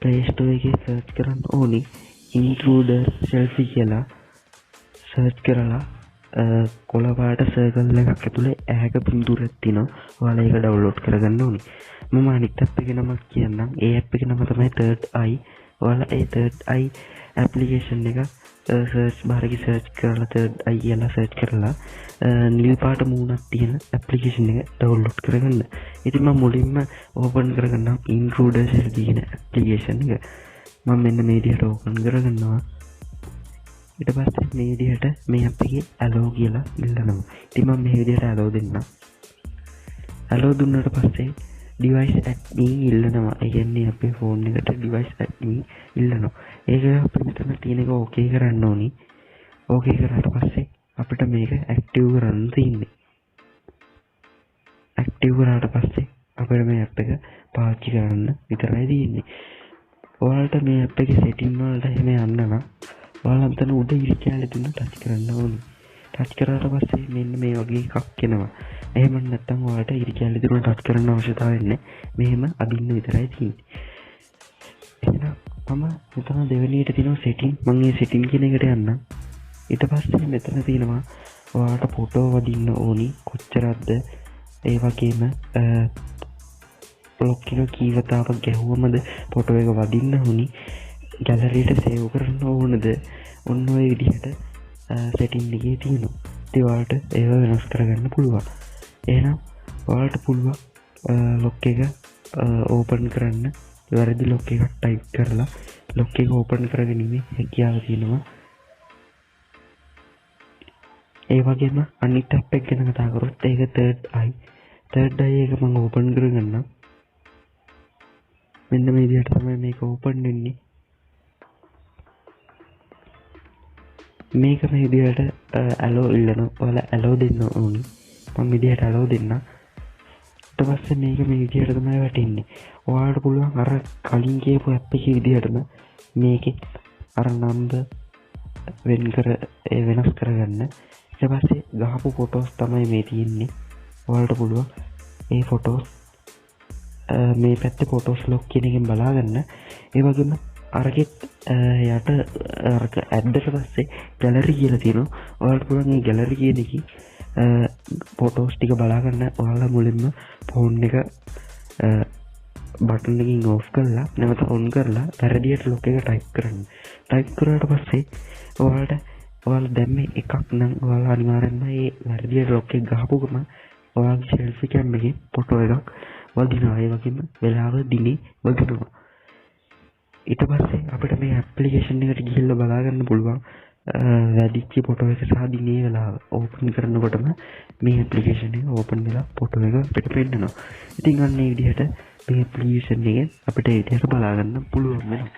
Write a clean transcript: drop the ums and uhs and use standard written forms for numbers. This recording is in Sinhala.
Play Store එකේ search කරන්න ඕනි intruder selfie කියලා search කරලා කොළ පාට circle එකක් ඇතුලේ ඈක පින්තූරයක් තියෙනවා. ඔයාලා ඒක download කරගන්න ඕනි. මම අනිත් app එකේ නමක් කියන්නම්. ඒ app එකේ නම තමයි Third Eye. ඔයාලා ඒ Third Eye application එක search bar එකේ search කරලා Third Eye කියලා search කරලා නිල් පාට මූණක් තියෙන application එක download කරගන්න. ඉතින් මම මුලින්ම open කරගන්නම් intruder selfie කියන application එක. මම මෙන්න මේ විදිහට open කරගන්නවා. ඊට පස්සේ මේ විදිහට මේ app එකේ allow කියලා ඉල්ලනවා. ඉතින් මම මේ විදිහට allow දෙන්නම්. allow දුන්නාට පස්සේ device admin ඉල්ලනවා. ඒ කියන්නේ අපේ phone එකට device admin ඉල්ලනවා. ඒක අපි මෙතන තියෙන එක okay කරන්න ඕනි. okay කරාට පස්සේ අපිට මේක active කරන්න තියෙන්නේ. active කරාට පස්සේ අපිට මේ app එක පාවිච්චි කරන්න විතරයි තියෙන්නේ. ඔයාලට මේ app එකේ setting වලට එහෙම යන්න නම් ඔයාලා අතන උඩ ඉරි කැලේ තුන ටච් කරන්න ඕනේ. ටච් කරාට පස්සේ මෙන්න මේ වගේ එකක් එනවා. එහෙම නැත්නම් ඔයාලට ඉරි කැලේ තුන ටච් කරන්න අවශ්‍යතාවය නැහැ. මෙහෙම අදින්න විතරයි තියෙන්නේ. එහෙනම් මම මෙතන දෙවෙනියට තියෙනවා setting. මම මේ setting කියන එකට යන්නම්. ඊට පස්සේ මෙතන තියෙනවා ඔයාලට ෆොටෝ වදින්න ඕනි කොච්චරක්ද. ඒ වගේම ලොක් එක කීවතාවක් ගැහුවමද ෆොටෝ එක වදින්න ඕනි. ගැලරියට සේව් කරන්න ඕනද? ඔන්න ඔය විදිහට setting එකේ තියෙනවා. ඉතින් ඔයාලට ඒව වෙනස් කරගන්න පුළුවන්. එහෙනම් ඔයාලට පුළුවන් ලොක් එක ඕපන් කරන්න. වැරදි ලොක් එකක් ටයිප් කරලා ලොක් එක ඕපන් කරගැනීමේ හැකියාව තියෙනවා. ඒ වගේම අනිත් app එක ගැන කතා කරොත් ඒක Third Eye. Third Eye එක මම ඕපන් කරගන්නම්. මෙන්න මේ විදිහට තමයි මේක ඕපන් වෙන්නේ. මේක මේ විදිහට allow ඉල්ලනවා. ඔයාලා allow දෙන්න ඕනි. මම විදිහට allow දෙන්න. ඊට පස්සේ මේක මේ විදිහට තමයි වැටෙන්නේ. ඔයාලට පුළුවන් අර කලින් කියපු app එකේ විදිහටම මේකේ අර number වෙනස් කරගන්න. ඊට පස්සේ ගහපු photos තමයි මේ තියෙන්නේ. ඔයාලට පුළුවන් ඒ photos මේ පැත්තේ photos log කියන එකෙන් බලා ගන්න. ඒ වගේම අරගෙත් යට අරක ඇද්දට පස්සේ gallery කියලා තියෙනවා. ඔයාලට පුළුවන් මේ gallery කියන එකේ photos ටික බලා ගන්න. ඔයාලා මුලින්ම phone එක බටන් එකකින් off කරලා නැවත on කරලා වැරදියට lock එක type කරන්න. type කරාට පස්සේ ඔයාලා දැම්මේ එකක් නම් ඔයාලා අනිවාර්යෙන්ම මේ වැරදියට lock එක ගහපු ගමන් ඔයාගේ selfie cam එකේ photo එකක් වදිනවා. ඒ වගේම වෙලාව දිනේ වදිනවා. ඊට පස්සේ අපිට මේ application එකට ගිහිල්ලා බලා ගන්න පුළුවන් වැඩිච්ච ෆොටෝ එක සහ දිනේ වෙලාව ඕපන් කරනකොටම මේ application එක ඕපන් වෙලා ෆොටෝ එක අපිට පෙන්නනවා. ඉතින් අන්න ඒ විදිහට මේ application එකෙන් අපිට ඒ විදිහට බලා ගන්න පුළුවන් වෙනවා.